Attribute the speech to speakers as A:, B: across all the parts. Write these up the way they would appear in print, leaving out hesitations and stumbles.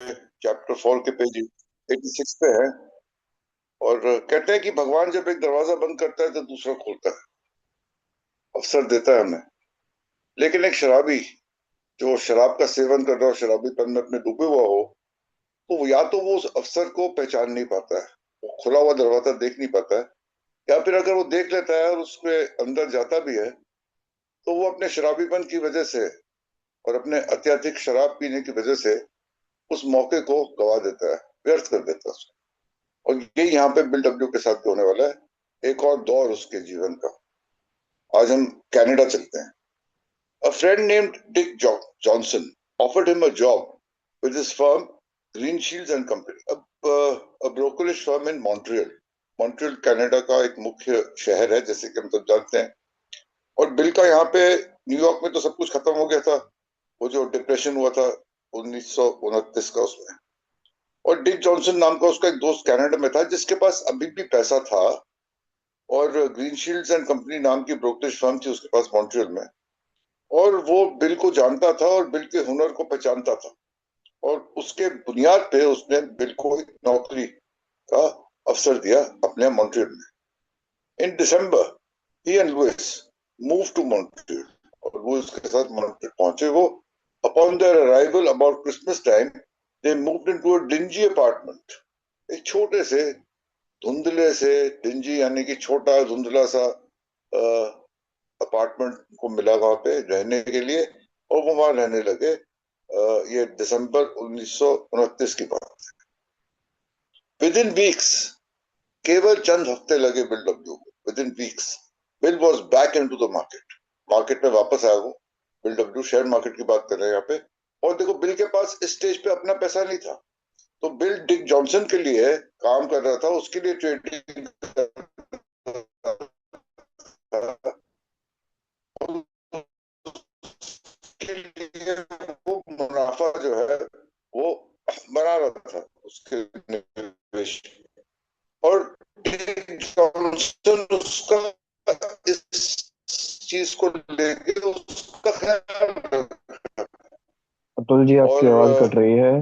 A: Chapter 4 के page 86 पे है। और कहते हैं कि भगवान जब एक दरवाजा बंद करता है तो दूसरा खोलता है, अवसर देता है हमें। लेकिन एक शराबी जो शराब का सेवन कर रहा हो, शराबीपन में अपने डूबे हुआ हो, तो या तो वो उस अवसर को पहचान नहीं पाता है, वो खुला हुआ दरवाजा देख नहीं पाता है, या फिर अगर वो देख लेता है और उसके अंदर जाता भी है तो वो अपने शराबीपन की वजह से और अपने अत्यधिक शराब पीने की वजह से उस मौके को गवा देता है, व्यर्थ कर देता है उसको। और ये यहाँ पे बिल डब्ल्यू के साथ भी होने वाला है, एक और दौर उसके जीवन का। आज हम कनाडा चलते हैं। A friend named Dick Johnson offered him a job with his firm Green Shields and Company, a brokerage firm in Montreal. Montreal Canada का एक मुख्य शहर है, जैसे कि हम सब जानते हैं। और बिल का यहाँ पे न्यूयॉर्क में तो सब कुछ खत्म हो गया था, वो जो डिप्रेशन हुआ था 1929 का, उसमें। और डिक जॉनसन नाम का उसका एक दोस्त कनाडा में था जिसके पास अभी भी पैसा था, और ग्रीन शील्ड्स एंड कंपनी नाम की ब्रोकरेज फर्म थी उसके पास मॉन्ट्रियल में। और वो बिल को जानता था और बिल के हुनर को पहचानता था, और उसके बुनियाद पे उसने बिल को एक नौकरी का अवसर दिया अपने मॉन्ट्रियल में। In December he and Louis move to Montreal, और वो उसके साथ मॉन्ट्रियल पहुंचे। वो upon their arrival about Christmas time they moved into a dingy apartment. एक छोटे से धुंधले से, डिंजी यानी कि छोटा धुंधला सा अपार्टमेंट को मिला वहां पे रहने के लिए, और वो वहां रहने लगे। ये दिसंबर 1929 की बात। विद इन वीक्स, केवल चंद हफ्ते लगे बिल डब्ल्यू को, within weeks Bill was back in to the market. Market में वापस आया वो। बिल डब्ल्यू शेयर मार्केट की बात कर रहे हैं यहाँ पे। और देखो, बिल के पास इस स्टेज पे अपना पैसा नहीं था, तो बिल डिक जॉनसन के लिए काम कर रहा था, उसके लिए ट्रेडिंग कर रहा था, उसके लिए वो मुनाफा जो है वो बना रहा था उसके निवेश। और डिक जॉनसन उसका इस चीज को लेके उसका ख्याल रखा।
B: अतुल जी, आपकी आवाज कट
A: और
B: रही है।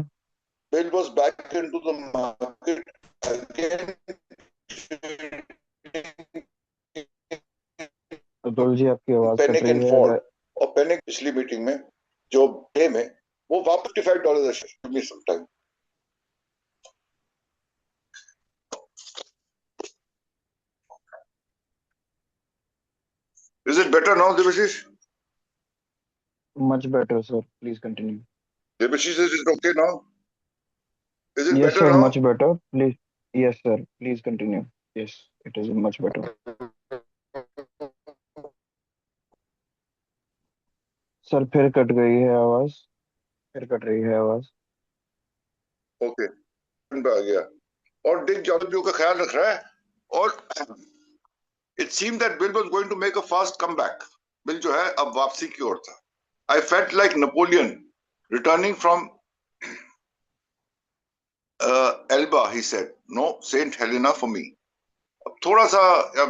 A: Bill was back in to the market again,
B: Atul ji, आपकी आवाज कट
A: पैनिक
B: रही
A: एंड
B: है।
A: फॉल।
B: अगर
A: और पैनिक पिछली मीटिंग में जो डे में वो वापस $55 sometime. Is it better now Devashish?
B: Much better sir, please continue.
A: Devashish, is it okay now? Is it
B: yes
A: better
B: sir,
A: now?
B: Much better please. Yes sir, please continue. Yes, it is much better. Sir, फिर कट गई है आवाज। फिर cut रही है आवाज।
A: Okay, आ गया। और डिक जॉनसन का ख्याल रख रहा है। और it seem that Bill was going to make a fast comeback. Bill जो है अब वापसी की ओर था। I felt like Napoleon returning from Elba, he said, no Saint Helena for me. अब थोड़ा सा,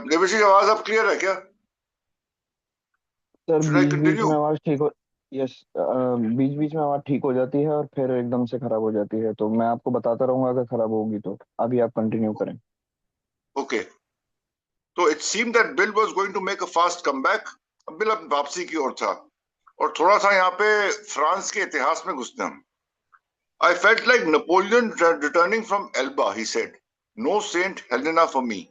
A: देवशी की आवाज अब क्लियर है क्या?
B: Sir,
A: should I
B: beach beach
A: continue?
B: में आवाज ठीक हो। यस। बीच बीच में आवाज ठीक हो जाती है और फिर एकदम से खराब हो जाती है, तो मैं आपको बताता रहूंगा अगर खराब होगी तो। अभी आप कंटिन्यू करें।
A: ओके। तो it seem that Bill was going to make a fast comeback. अब बिल अब वापसी की ओर था। और थोड़ा सा यहाँ पे फ्रांस के इतिहास में घुसते हैं हम। I felt like Napoleon returning from Elba, he said, no Saint Helena for me.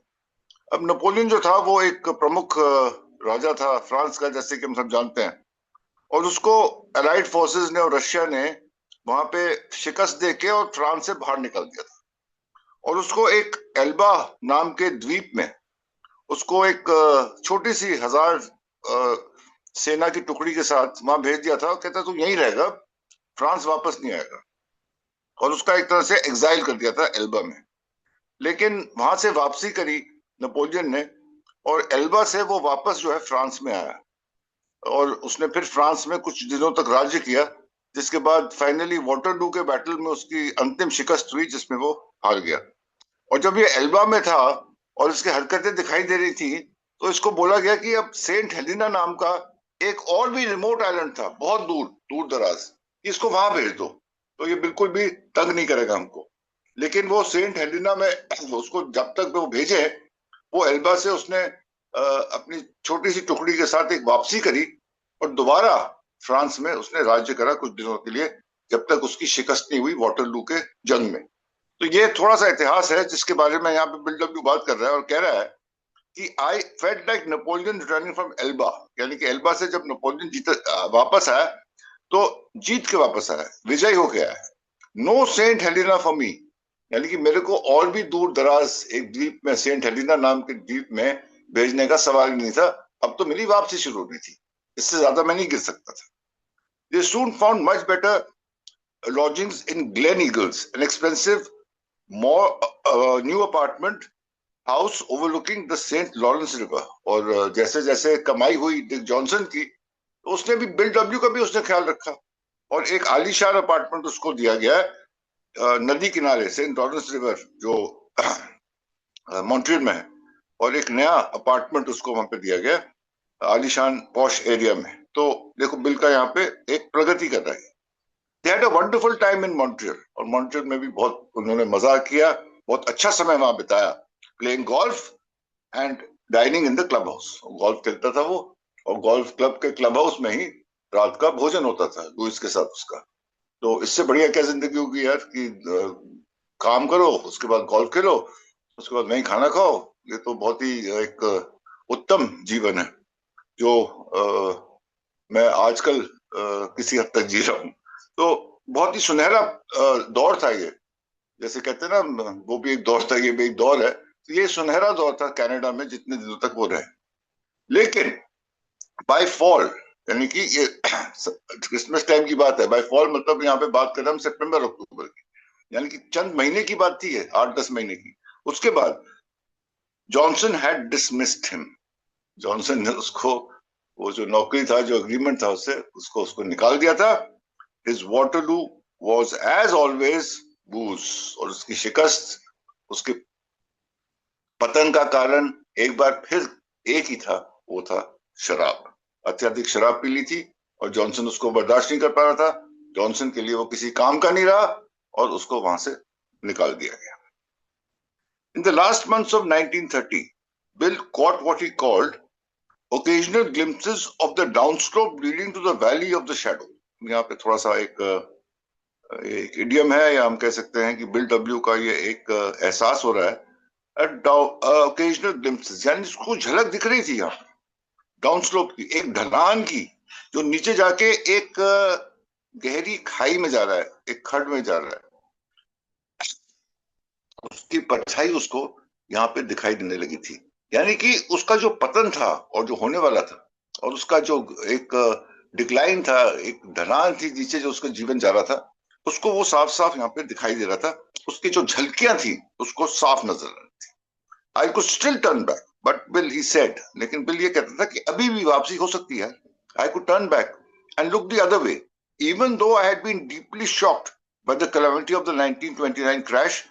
A: अब नेपोलियन जो था वो एक प्रमुख राजा था फ्रांस का, जैसे कि हम सब जानते हैं। और उसको अलाइड फोर्सेस ने और रशिया ने वहां पे शिकस्त देके और फ्रांस से बाहर निकल दिया था। और उसको एक एल्बा नाम के द्वीप में, उसको एक छोटी सी 1000 सेना की टुकड़ी के साथ वहां भेज दिया था। कहता तू यहीं रहेगा, फ्रांस वापस नहीं आएगा। और उसका एक तरह से एग्जाइल कर दिया था एल्बा में। लेकिन वहां से वापसी करी नेपोलियन ने, और एल्बा से वो वापस जो है फ्रांस में आया। और उसने फिर फ्रांस में कुछ दिनों तक राज्य किया, जिसके बाद फाइनली वाटरलू के बैटल में उसकी अंतिम शिकस्त हुई, जिसमें वो हार गया। और जब ये एल्बा में था और इसकी हरकतें दिखाई दे रही थी, तो इसको बोला गया कि अब सेंट हेलिना नाम का एक और भी रिमोट आइलैंड था, बहुत दूर दूर दराज, इसको वहां भेज दो। तो ये बिल्कुल भी तंग नहीं करेगा हमको। लेकिन वो सेंट हेलिना में उसको जब तक वो भेजे, वो एल्बा से उसने अपनी छोटी सी टुकड़ी के साथ एक वापसी करी और दोबारा फ्रांस में उसने राज्य करा कुछ दिनों के लिए, जब तक उसकी शिकस्त नहीं हुई वाटरलू के जंग में। तो ये थोड़ा सा इतिहास है जिसके बारे में यहाँ पे बिल डब्ल्यू बात कर रहा है और कह रहा है कि आई felt like Napoleon returning from Elba, यानी कि एल्बा से जब नेपोलियन वापस आया तो जीत के वापस आया, विजयी होके आया। No Saint Helena for me, यानी कि मेरे को और भी दूर दराज एक द्वीप में, सेंट हेलिना नाम के द्वीप में भेजने का सवाल ही नहीं था। अब तो मेरी वापसी शुरू होनी थी, इससे ज्यादा मैं नहीं गिर सकता था। They soon found much better lodgings in Glen Eagles, an expensive new apartment house overlooking the Saint Lawrence River. और जैसे जैसे कमाई हुई डिक जॉनसन की, तो उसने भी बिल डब्ल्यू का भी उसने ख्याल रखा और एक आलीशान अपार्टमेंट उसको दिया गया नदी किनारे, सेंट लॉरेंस रिवर जो मॉन्ट्रियल में है, और एक नया अपार्टमेंट उसको वहां पे दिया गया आलीशान पॉश एरिया में। तो देखो बिल का यहाँ पे एक प्रगति कर रहा है। They had a wonderful time in Montreal, और मॉन्ट्रियल में भी बहुत उन्होंने मजा किया, बहुत अच्छा समय वहां बिताया, playing golf and dining in the club house. Golf खेलता था वो, और गोल्फ क्लब के क्लब हाउस में ही रात का भोजन होता था लुइस के साथ उसका। तो इससे बढ़िया क्या जिंदगी होगी यार कि काम करो, उसके बाद गोल्फ खेलो, उसके बाद वहीं खाना खाओ। ये तो बहुत ही एक उत्तम जीवन है जो मैं आजकल किसी हद तक जी रहा हूँ। तो बहुत ही सुनहरा दौर था ये, जैसे कहते हैं ना, वो भी एक दौर था, ये भी एक दौर है। तो ये सुनहरा दौर था कनाडा में जितने दिनों तक वो रहे। लेकिन बाय फॉल, यानी कि ये क्रिसमस टाइम की बात है, बाय फॉल मतलब यहाँ पे बात कर रहे हम सितंबर अक्टूबर की, यानी कि चंद महीने की बात थी, 8-10 महीने की। उसके बाद Johnson had dismissed him, Johnson ने उसको, वो जो नौकरी था, जो एग्रीमेंट था उससे, उसको उसको निकाल दिया था। His Waterloo was as always booze, और उसकी शिकस्त, उसके पतन का कारण एक बार फिर एक ही था, वो था शराब। अत्यधिक शराब पी ली थी और जॉनसन उसको बर्दाश्त नहीं कर पा रहा था। जॉनसन के लिए वो किसी काम का नहीं रहा और उसको वहां से निकाल दिया गया। In the last months of 1930, bill caught what he called occasional glimpses of the downslope leading to the valley of the shadow। यहाँ पे थोड़ा सा एक इडियम है, या हम कह सकते हैं कि बिल डब्ल्यू का ये एक एहसास हो रहा है। ओकेजनल ग्लिम्पसेस, यानी उसको झलक दिख रही थी यहाँ डाउन स्लोप की, एक ढलान की, जो नीचे जाके एक गहरी खाई में जा रहा है, एक खड्ड में जा रहा है। उसकी परछाई उसको यहाँ पे दिखाई देने लगी थी, यानी कि उसका जो पतन था और जो होने वाला था, और उसका जो एक डिक्लाइन था, एक ढलान थी नीचे जो उसका जीवन जा रहा था, उसको वो साफ साफ यहाँ पे दिखाई दे रहा था। उसकी जो झलकियां थी उसको साफ नजर आ रही थी। I could still turn back but bill, he said, लेकिन बिल ये कहता था कि अभी भी वापसी हो सकती है। I could turn back and look the other way, even though I had been deeply shocked by the calamity of the 1929 crash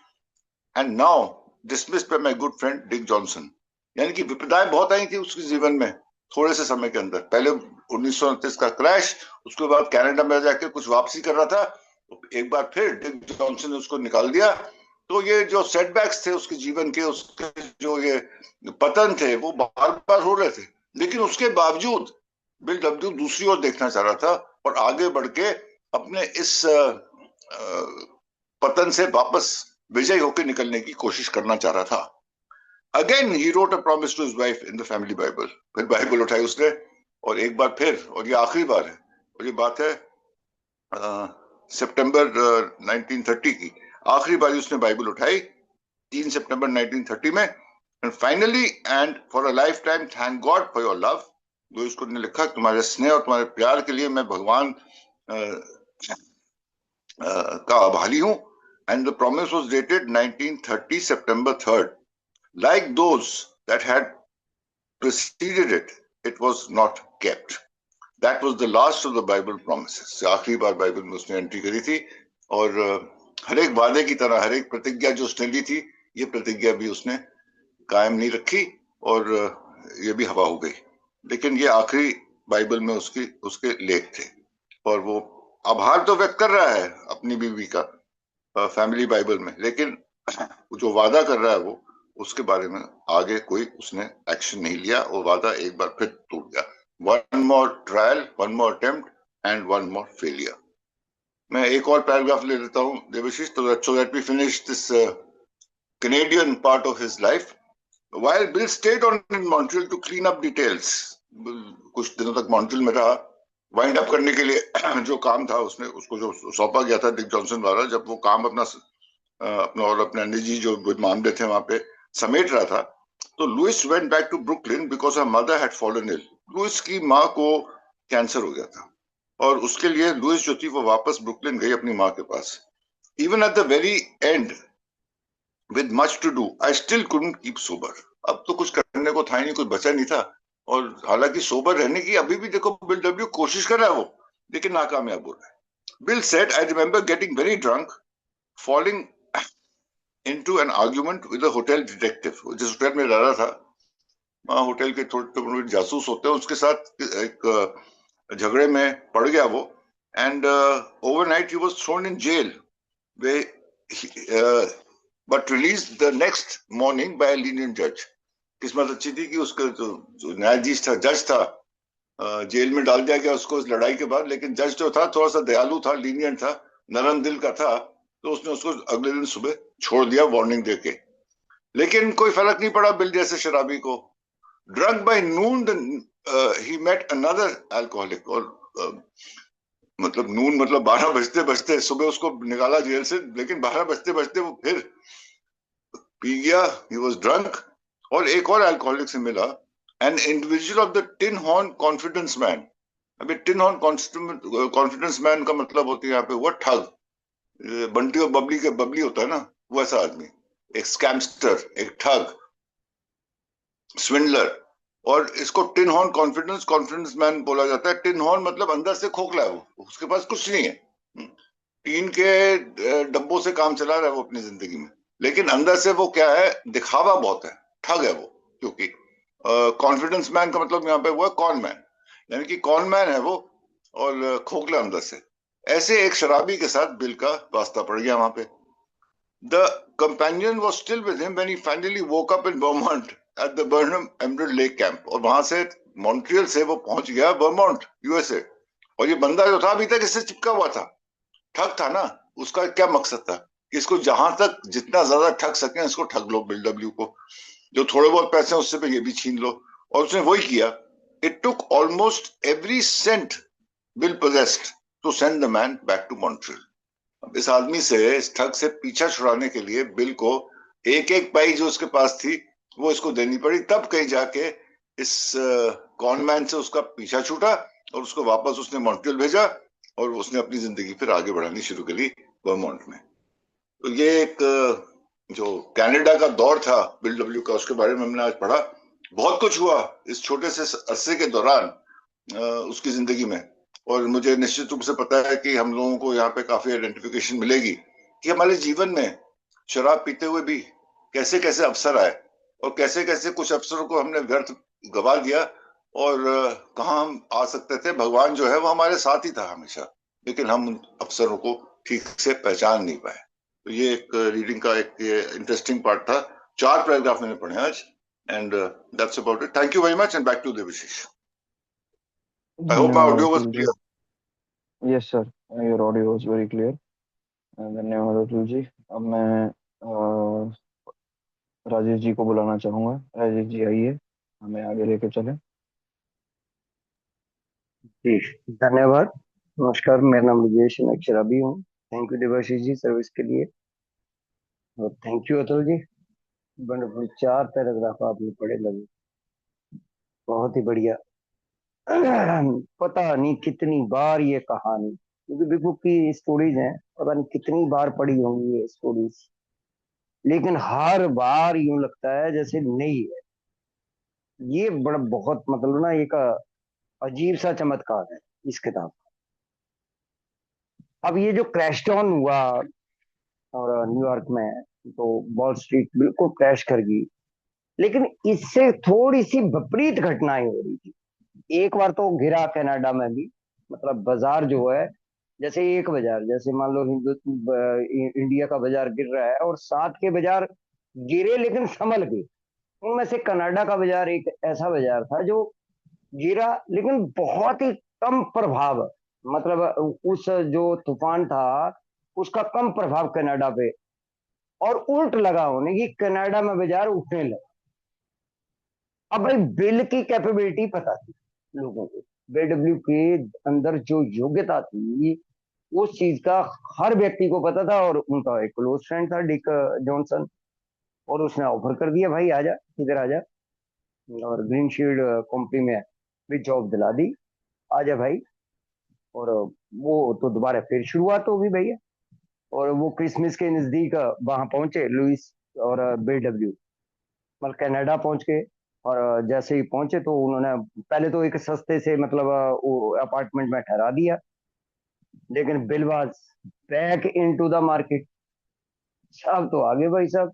A: and now dismissed by my good friend Dick Johnson. यानी कि विपदाएं बहुत आई थी उसके जीवन में थोड़े से समय के अंदर। पहले 1929 का क्रैश, उसके बाद कनाडा में जाके कुछ वापसी कर रहा था, तो एक बार फिर डिक जॉनसन ने उसको निकाल दिया। तो ये जो सेटबैक्स थे उसके जीवन के, उसके जो ये पतन थे, वो बार बार हो रहे थे, लेकिन उसके बावजूद बिल डब्ल्यू दूसरी ओर देखना चाह रहा था और आगे बढ़ के अपने इस पतन से वापस विजय होकर निकलने की कोशिश करना चाह रहा था। Again he wrote a promise to his wife in the family Bible. फिर बाइबल उठाई उसने, और एक बार फिर, और ये आखिरी बार है, और ये बात है सितंबर 1930 की, आखिरी बार उसने बाइबल उठाई 3 सितंबर 1930 में। And finally and for a life time thank God for your love. जो इसको ने लिखा, तुम्हारे स्नेह और तुम्हारे प्यार के लिए मैं भगवान का आभारी हूं। And the promise was dated 1930 September 3rd, like those that had preceded it, it was not kept. That was the last of the Bible promises। आखिरी बार बाइबल में उसने एंट्री करी थी, और हर एक वादे की तरह, हर एक प्रतिज्ञा जो उसने ली थी, ये प्रतिज्ञा भी उसने कायम नहीं रखी, और ये भी हवा हो गई। लेकिन ये आखिरी बाइबल में उसके लेख थे, और वो आभार तो व्यक्त कर रहा है अपनी बीवी का फैमिली बाइबल में, लेकिन जो वादा कर रहा है वो, उसके बारे में आगे कोई उसने एक्शन नहीं लिया, वो वादा एक बार फिर टूट गया। One more trial, one more attempt and one Mohr failure. मैं एक और पैराग्राफ ले लेता हूं Devashish, so that we finish this Canadian part of his life. While Bill stayed on in Montreal to clean up details, कुछ दिनों तक Montreal में रहा वाइंड अप करने के लिए। जो काम था उसने, उसको जो सौंपा गया था डिक जॉनसन द्वारा, जब वो काम अपना और अपने निजी जो मामले थे वहां पे समेट रहा था, तो Lois went back to Brooklyn because her mother had fallen ill. Lois की माँ को कैंसर हो गया था और उसके लिए लुइस जो थी वो वापस ब्रुकलिन गई अपनी माँ के पास। Even at the very end with much to do I still couldn't keep sober. अब तो कुछ करने को था ही नहीं, कुछ बचा नहीं था। और हालांकि सोबर रहने की अभी भी देखो बिल डब्ल्यू कोशिश कर रहा है वो, लेकिन नाकामयाब हो रहा है। Bill said, I remember getting very drunk, falling into an argument with a hotel detective। जिस होटल में रह रहा था, वहां होटल के थोड़े जासूस होते हैं, उसके साथ एक झगड़े में पड़ गया वो। And overnight he was thrown in jail, but release the next morning by lenient जज। किस्मत अच्छी थी कि उसका जो न्यायाधीश था, जज था, जेल में डाल दिया गया उसको इस लड़ाई के बाद, लेकिन जज जो था थोड़ा सा दयालु था, लीनियंट था, नरम दिल का था, तो उसने उसको अगले दिन सुबह छोड़ दिया वार्निंग देके। लेकिन कोई फर्क नहीं पड़ा बिल जैसे शराबी को। Drunk by noon he met another alcoholic. और मतलब नून मतलब 12 बजते बजते सुबह उसको निकाला जेल से, लेकिन 12 बजते बजते वो फिर पी गया, ही वाज ड्रंक। और एक और अल्कोहलिक से मिला, an individual of the tin horn confidence man. अभी टिन हॉर्न कॉन्फिडेंस मैन का मतलब होती है यहाँ पे वो ठग, बंटी और बबली के बबली होता है ना, वैसा आदमी, एक स्कैमस्टर, एक ठग, स्विंडलर। और इसको टिन हॉर्न कॉन्फिडेंस मैन बोला जाता है। टिन हॉर्न मतलब अंदर से खोखला है वो, उसके पास कुछ नहीं है, टीन के डब्बों से काम चला रहा है वो अपनी जिंदगी में, लेकिन अंदर से वो क्या है, दिखावा बहुत है, ठग है वो। क्योंकि कॉन्फिडेंस मैन का मतलब यहाँ पे वो है कॉन मैन, यानी कि कॉन मैन है वो, और खोखला अंदर से। ऐसे एक शराबी के साथ बिल का वास्ता पड़ गया वहां पे। The companion was still with him when he finally woke up in Vermont at the Barnum Emerald Lake camp. और वहां से मॉन्ट्रियल से वो पहुंच गया वर्मोंट, यूएसए। और ये बंदा जो था अभी तक इससे चिपका हुआ था, ठग था ना। उसका क्या मकसद था कि इसको जहां तक जितना ज्यादा ठग सके इसको ठग लो, बिल डब्ल्यू को, जो थोड़े बहुत पैसे उससे पे ये भी छीन लो। और उसने वही किया। It took almost every cent Bill possessed to send the man back to Montreal. अब इस आदमी से, इस ठग से पीछा छुड़ाने के लिए बिल को एक एक पाई जो उसके पास थी वो इसको देनी पड़ी, तब कहीं जाके इस कॉनमैन से उसका पीछा छूटा और उसको वापस उसने मॉन्ट्रियल भेजा, और उसने अपनी जिंदगी फिर आगे बढ़ानी शुरू करी वर्मोंट में। तो ये एक जो कनाडा का दौर था बिल डब्ल्यू का, उसके बारे में हमने आज पढ़ा। बहुत कुछ हुआ इस छोटे से अरसे के दौरान उसकी जिंदगी में। और मुझे निश्चित रूप से पता है कि हम लोगों को यहाँ पे काफी आइडेंटिफिकेशन मिलेगी कि हमारे जीवन में शराब पीते हुए भी कैसे कैसे अवसर आए, और कैसे कैसे कुछ अवसरों को हमने व्यर्थ गवा दिया, और कहाँ हम आ सकते थे। भगवान जो है वो हमारे साथ ही था हमेशा, लेकिन हम उन अवसरों को ठीक से पहचान नहीं पाए। तो ये एक रीडिंग का एक इंटरेस्टिंग पार्ट था। 4 पैराग्राफ मैंने पढ़े आज, and that's about it. Thank you very much, and back to Devashish. I hope my
B: धन्यवाद
A: audio was
B: Atul ji.
A: Clear.
B: Yes sir, your audio was very clear. धन्यवाद अतुल जी। अब मैं राजेश जी को बुलाना चाहूंगा। राजेश जी आइए, हमें आगे लेके चलें।
C: जी धन्यवाद। नमस्कार, मेरा नाम ब्रजेश अक्षराबी हूँ। Thank you Devashish ji service के लिए, और thank you Atul ji. Wonderful 4 paragraph आपने पढ़े, लगे बहुत ही बढ़िया। पता नहीं कितनी बार ये कहानी, क्योंकि बिग बुक की स्टोरीज हैं, पता नहीं कितनी बार पढ़ी होंगी ये स्टोरीज, लेकिन हर बार यूं लगता है जैसे नई है। ये बड़ा बहुत मतलब ना एक अजीब सा चमत्कार है इस किताब का। अब ये जो क्रैशडाउन हुआ और न्यूयॉर्क में, तो वॉल स्ट्रीट बिल्कुल क्रैश कर गई, लेकिन इससे थोड़ी सी विपरीत घटनाएं हो रही थी। एक बार तो गिरा कनाडा में भी, मतलब बाजार जो है जैसे एक बाजार, जैसे मान लो इंडिया का बाजार गिर रहा है और साथ के बाजार गिरे लेकिन संभल के। उनमें से कनाडा का बाजार एक ऐसा बाजार था जो गिरा लेकिन बहुत ही कम प्रभाव, मतलब उस जो तूफान था उसका कम प्रभाव कनाडा पे, और उल्ट लगा होने की कनाडा में बाजार उठने लगा। अब भाई बिल की कैपेबिलिटी पता थी लोगों को, बेडब्ल्यू के अंदर जो योग्यता थी उस चीज का हर व्यक्ति को पता था, और उनका एक क्लोज फ्रेंड था डिक जॉनसन, और उसने ऑफर कर दिया भाई आजा, इधर आजा, और ग्रीन शील्ड कंपनी में भी जॉब दिला दी, आजा भाई। और वो तो दोबारा फिर शुरुआत होगी भैया। और वो क्रिसमस के नजदीक वहां पहुंचे लुइस और बेडब्ल्यू, मतलब कनाडा पहुंच के। और जैसे ही पहुंचे तो उन्होंने पहले तो एक सस्ते से मतलब अपार्टमेंट में ठहरा दिया, लेकिन bill was back into the market. सब तो आगे भाई साहब।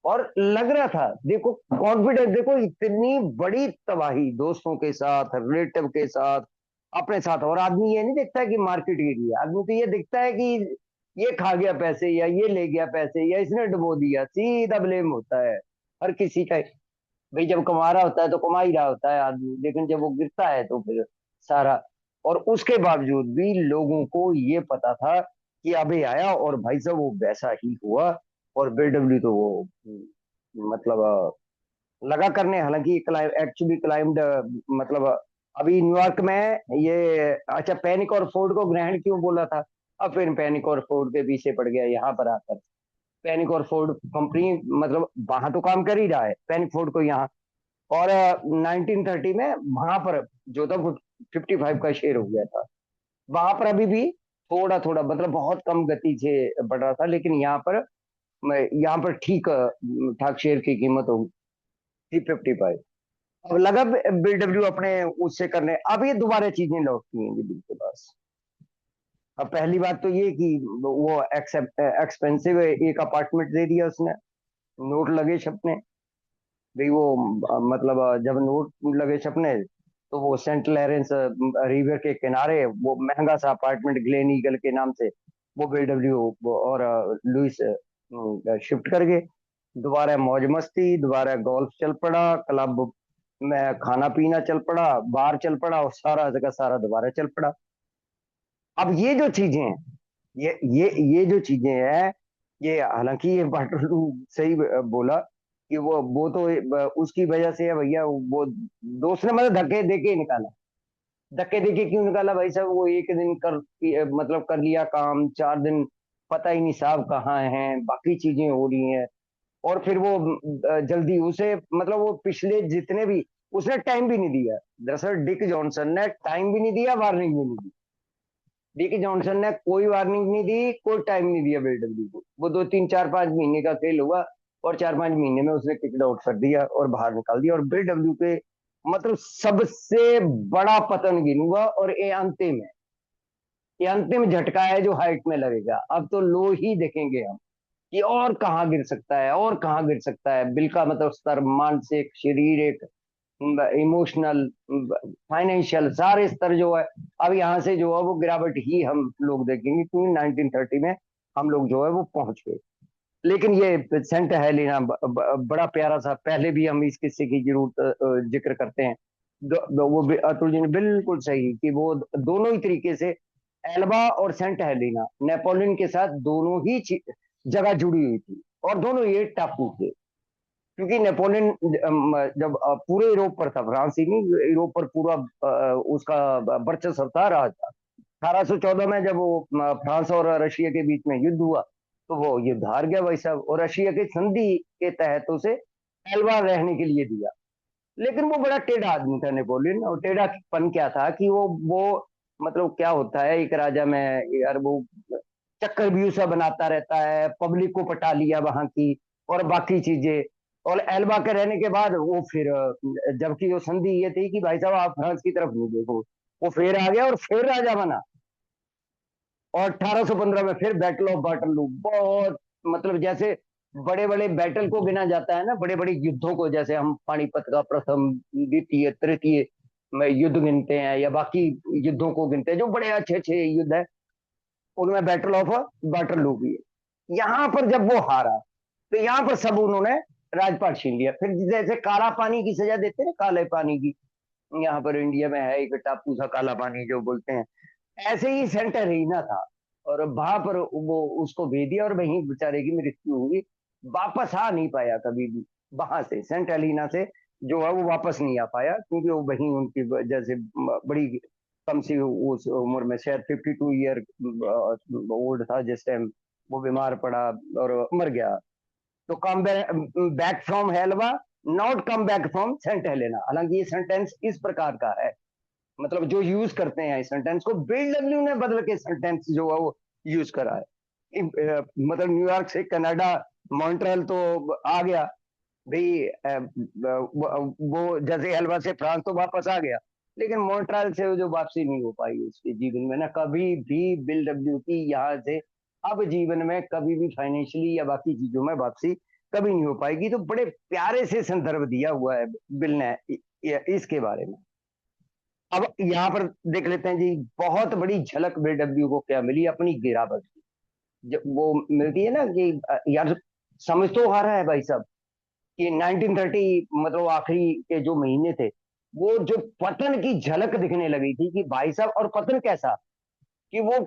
C: और लग रहा था, देखो कॉन्फिडेंस, देखो इतनी बड़ी तबाही दोस्तों के साथ, रिलेटिव के साथ, अपने साथ। और आदमी ये नहीं देखता है कि मार्केट गिरी है, आदमी तो ये दिखता है कि ये खा गया पैसे, या ये ले गया पैसे, या इसने डुबो दिया, सीधा ब्लेम होता है हर किसी का। भाई जब कमा रहा होता है तो कमा ही रहा होता है आदमी, लेकिन जब वो गिरता है तो फिर सारा। और उसके बावजूद भी लोगों को ये पता था कि अभी आया, और भाई साहब वो वैसा ही हुआ। और बेडब्ल्यू तो वो मतलब लगा करने, हालांकि एक्चुअली क्लाइम्ड, मतलब अभी न्यूयॉर्क में ये, अच्छा पैनिक और फोर्ड को ग्रहण क्यों बोला था, अब फिर पैनिक और फोर्ड के पीछे पड़ गया यहाँ पर आकर। पैनिक और फोर्ड कंपनी मतलब वहां तो काम कर ही रहा है पैनिक फोर्ड को यहाँ। और 1930 में वहां पर जो था 55 का शेयर हो गया था, वहां पर अभी भी थोड़ा थोड़ा मतलब बहुत कम गति से बढ़ रहा था, लेकिन यहाँ पर ठीक ठाक शेयर की कीमत होगी 355। अब लगा बीडब्ल्यू अपने उससे करने, अब ये दोबारा चीजें लौटती हैं बिल के पास। अब पहली बात तो ये कि वो एक्सपेंसिव एक अपार्टमेंट दे दिया उसने, नोट लगे छपने। भाई वो मतलब जब नोट लगे छपने तो वो सेंट लॉरेंस रिवर के किनारे वो महंगा सा अपार्टमेंट ग्लेन ईगल के नाम से वो बीडब्ल्यू और लुइस शिफ्ट कर गए। दोबारा मौज मस्ती, दोबारा गोल्फ चल पड़ा, क्लब में खाना पीना चल पड़ा, बार चल पड़ा, और सारा जगह सारा दोबारा चल पड़ा। अब ये जो चीजें हैं, ये जो चीजें हैं, ये हालांकि ये वाटरलू सही बोला कि वो तो उसकी वजह से है भैया। वो दोस्त ने मतलब धक्के दे के ही निकाला। धक्के दे के क्यों निकाला भाई साहब, वो एक दिन मतलब कर लिया काम, 4 दिन पता ही नहीं साहब कहाँ हैं, बाकी चीजें हो रही हैं। और फिर वो जल्दी उसे मतलब वो पिछले जितने भी उसने टाइम भी नहीं दिया। दरअसल डिक जॉनसन ने टाइम भी नहीं दिया, वार्निंग भी नहीं दी। डिक जॉनसन ने कोई वार्निंग नहीं दी, कोई टाइम नहीं दिया बेडब्ल्यू को। वो 2 3 4 5 महीने का खेल हुआ, और 4 5 महीने में उसने टिकट आउट कर दिया और बाहर निकाल दिया। और बेडब्ल्यू के मतलब सबसे बड़ा पतन गिन हुआ। और ये अंतिम झटका है जो हाइट में लगेगा। अब तो लो ही देखेंगे हम कि और कहाँ गिर सकता है, और कहाँ गिर सकता है। बिल का मतलब स्तर, मानसिक, शारीरिक, इमोशनल, फाइनेंशियल, सारे स्तर जो है अब यहाँ से जो है वो गिरावट ही हम लोग देखेंगे, क्योंकि 1930 में हम लोग जो है वो पहुंच गए। लेकिन ये सेंट हेलेना बड़ा प्यारा सा, पहले भी हम इस किस्से की जरूर जिक्र करते हैं। वो अतुल जी ने बिल्कुल सही कि वो दोनों ही तरीके से, एल्बा और सेंट हेलेना नेपोलियन के साथ दोनों ही जगह जुड़ी हुई थी, और दोनों ये टापू थे। क्योंकि नेपोलियन जब पूरे यूरोप पर था, फ्रांस ही नहीं, यूरोप पर पूरा उसका वर्चस्व था, राज था। 1814 में जब वो फ्रांस और रशिया के बीच में युद्ध हुआ तो वो युद्ध हार गया भाई साहब, और रशिया की संधि के तहत उसे एल्बा रहने के लिए दिया। लेकिन वो बड़ा टेढ़ा आदमी था नेपोलियन। और टेढ़ापन क्या था कि वो मतलब क्या होता है एक राजा में, यार वो चक्रव्यूह सा बनाता रहता है, पब्लिक को पटा लिया वहां की, और बाकी चीजें। और एल्बा के रहने के बाद वो फिर जबकि वो संधि ये थी कि भाई साहब आप फ्रांस की तरफ नहीं देखो, वो फिर आ गया और फिर राजा बना। और 1815 में फिर बैटल ऑफ वाटरलू, बहुत मतलब जैसे बड़े बड़े बैटल को गिना जाता है ना, बड़े बड़े युद्धों को, जैसे हम पानीपत का प्रथम, द्वितीय, तृतीय में युद्ध गिनते हैं, या बाकी युद्धों को गिनते हैं जो बड़े अच्छे अच्छे युद्ध है। उनमें बैटल ऑफ वाटरलू भी है। यहाँ पर जब वो हारा तो यहाँ पर सब उन्होंने राजपाट छीन लिया। फिर जैसे काला पानी की सजा देते हैं, काले पानी की, यहाँ पर इंडिया में है एक टापू सा काला पानी जो बोलते हैं, ऐसे ही सेंट हेलेना था। और वहां पर वो उसको भेज दिया और वहीं बेचारे की मृत्यु हुई। वापस आ नहीं पाया कभी भी वहां से, सेंट हेलेना से जो है वो वापस नहीं आ पाया, क्योंकि वो वहीं उनकी वजह से बड़ी कम सी उस उम्र में, शायद 52 ईयर ओल्ड था जिस टाइम वो बीमार पड़ा और मर गया। तो come back from Elba, not come back from Saint Helena. हालांकि ये सेंटेंस इस प्रकार का है, मतलब जो यूज करते हैं इस सेंटेंस को, बिल डब्ल्यू ने बदल के सेंटेंस जो है वो यूज करा है। मतलब न्यूयॉर्क से कनाडा, मॉन्ट्रियल तो आ गया भाई, वो जैसे हलवा से फ्रांस तो वापस आ गया, लेकिन मॉन्ट्रियल से जो वापसी नहीं हो पाई उसके जीवन में ना, कभी भी बिल डब्ल्यू की यहाँ से अब जीवन में कभी भी फाइनेंशियली या बाकी चीजों में वापसी कभी नहीं हो पाएगी। तो बड़े प्यारे से संदर्भ दिया हुआ है बिल ने इसके बारे में। अब यहाँ पर देख लेते हैं जी, बहुत बड़ी झलक बिल डब्ल्यू को क्या मिली अपनी गिरावट की। जब वो मिलती है ना कि यार समझ तो आ रहा है भाई साहब कि 1930 मतलब आखिरी के जो महीने थे, वो जो पतन की झलक दिखने लगी थी कि भाई साहब, और पतन कैसा कि वो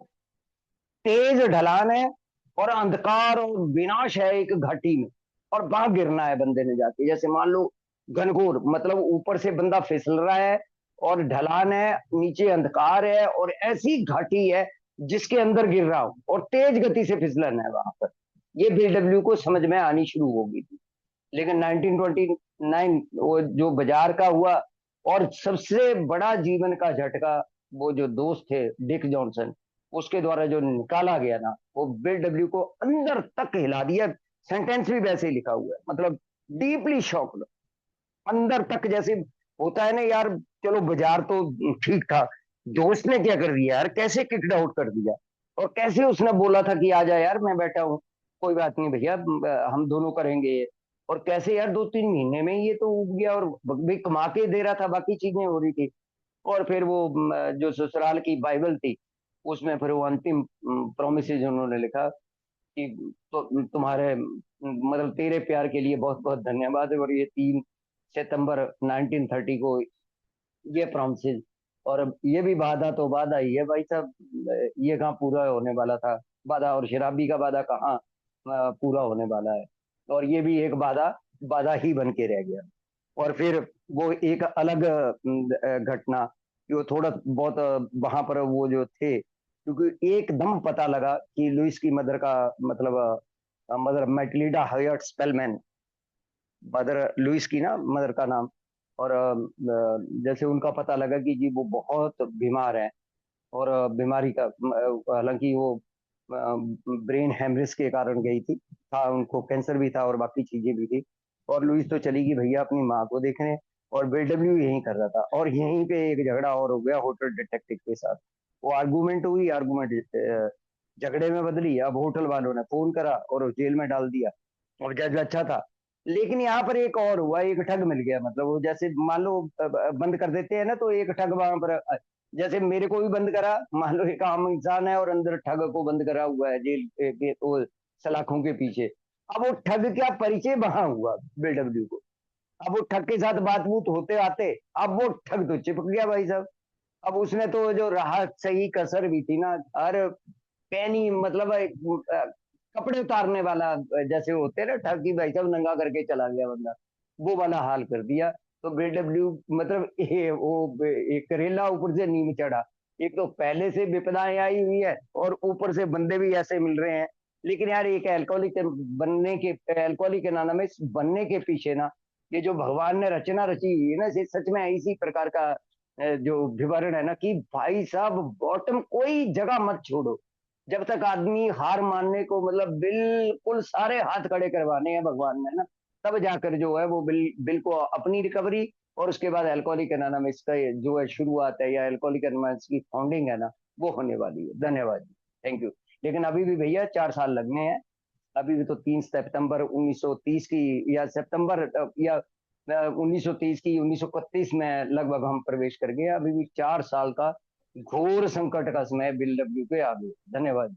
C: तेज ढलान है और अंधकार और विनाश है एक घाटी में, और वहां गिरना है बंदे ने जाके। जैसे मान लो घनघोर, मतलब ऊपर से बंदा फिसल रहा है और ढलान है, नीचे अंधकार है और ऐसी घाटी है जिसके अंदर गिर रहा हूं और तेज गति से फिसलन है वहां पर। ये बीडब्ल्यू को समझ में आनी शुरू हो गई थी। लेकिन 1929 वो जो बाजार का हुआ, और सबसे बड़ा जीवन का झटका, वो जो दोस्त थे डिक जॉनसन, उसके द्वारा जो निकाला गया ना, वो बिल डब्ल्यू को अंदर तक हिला दिया। सेंटेंस भी वैसे ही लिखा हुआ है, मतलब डीपली शॉक्ड, अंदर तक। जैसे होता है ना यार, चलो बाजार तो ठीक था, दोस्त ने क्या कर दिया यार, कैसे किकड आउट कर दिया, और कैसे उसने बोला था कि आ जा यार मैं बैठा हूँ, कोई बात नहीं भैया हम दोनों करेंगे। और कैसे यार 2-3 महीने में ये तो उग गया और भी कमा के दे रहा था, बाकी चीजें हो रही थी। और फिर वो जो ससुराल की बाइबल थी, उसमें फिर वो अंतिम प्रोमिसेज उन्होंने लिखा कि तो तुम्हारे मतलब तेरे प्यार के लिए बहुत बहुत धन्यवाद। और ये 3 सितंबर 1930 को ये प्रोमिसेज। और अब ये भी वादा तो वादा ही है भाई साहब, ये कहाँ पूरा होने वाला था वादा, और शराबी का वादा कहाँ पूरा होने वाला है। और ये भी एक वादा वादा ही बन के रह गया। और फिर वो एक अलग घटना, जो थोड़ा बहुत वहां पर वो जो थे, क्योंकि एकदम पता लगा कि लुइस की मदर का मतलब मदर मैटिल्डा हयट स्पेलमैन, मदर लुइस की ना मदर का नाम। और जैसे उनका पता लगा कि जी वो बहुत बीमार है, और बीमारी का हालांकि वो ब्रेन हेमरेज के कारण गई थी, था उनको कैंसर भी था और बाकी चीजें भी थी। और लुइस तो चली गई भैया अपनी माँ को देखने, और बीडब्ल्यू यहीं कर रहा था। और यहीं पे एक झगड़ा और हो गया होटल डिटेक्टिव के साथ। वो आर्गूमेंट हुई, आर्गूमेंट झगड़े में बदली। अब होटल वालों ने फोन करा और जेल में डाल दिया, और जज अच्छा था। लेकिन यहाँ पर एक और हुआ, एक ठग मिल गया। मतलब वो जैसे मान लो बंद कर देते हैं ना, तो एक ठग वहां पर जैसे मेरे को भी बंद करा, मान लो एक आम इंसान है और अंदर ठग को बंद करा हुआ है जेल के वो सलाखों के पीछे। अब वो ठग क्या परिचय वहां हुआ बीडब्ल्यू को। अब वो ठग के साथ बातचीत होते आते, अब वो ठग तो चिपक गया भाई साहब। अब उसने तो जो राहत सही कसर भी थी ना, हर पैनी मतलब कपड़े उतारने वाला जैसे होते ना ठग की, भाई साहब नंगा करके चला गया बंदा, वो वाला हाल कर दिया। तो बीडब्ल्यू मतलब वो एक करेला ऊपर से नीम चढ़ा। एक तो पहले से विपदाएं आई हुई है और ऊपर से बंदे भी ऐसे मिल रहे हैं। लेकिन यार एक एल्कोहलिक बनने के, एल्कोहलिक एनोनिमस बनने के पीछे ना, ये जो भगवान ने रचना रची हुई है ना, सच में इसी प्रकार का जो विवरण है ना कि भाई साहब बॉटम कोई जगह मत छोड़ो। जब तक आदमी हार मानने को, मतलब बिल्कुल सारे हाथ खड़े करवाने हैं भगवान ने ना, तब जाकर जो है वो बिल को अपनी रिकवरी, और उसके बाद अल्कोहलिक एनोनिमस का जो है शुरुआत है, या अल्कोहलिक एनोनिमस की फाउंडिंग है ना, वो होने वाली है। धन्यवाद जी, थैंक यू। लेकिन अभी भी भैया 4 साल लगने हैं। अभी भी तो 3 सितंबर 1930 की, या सितंबर या 1930 की 1931 में लगभग हम प्रवेश कर गए। अभी भी 4 साल का घोर संकट का समय बिल डब्ल्यू के आगे। धन्यवाद।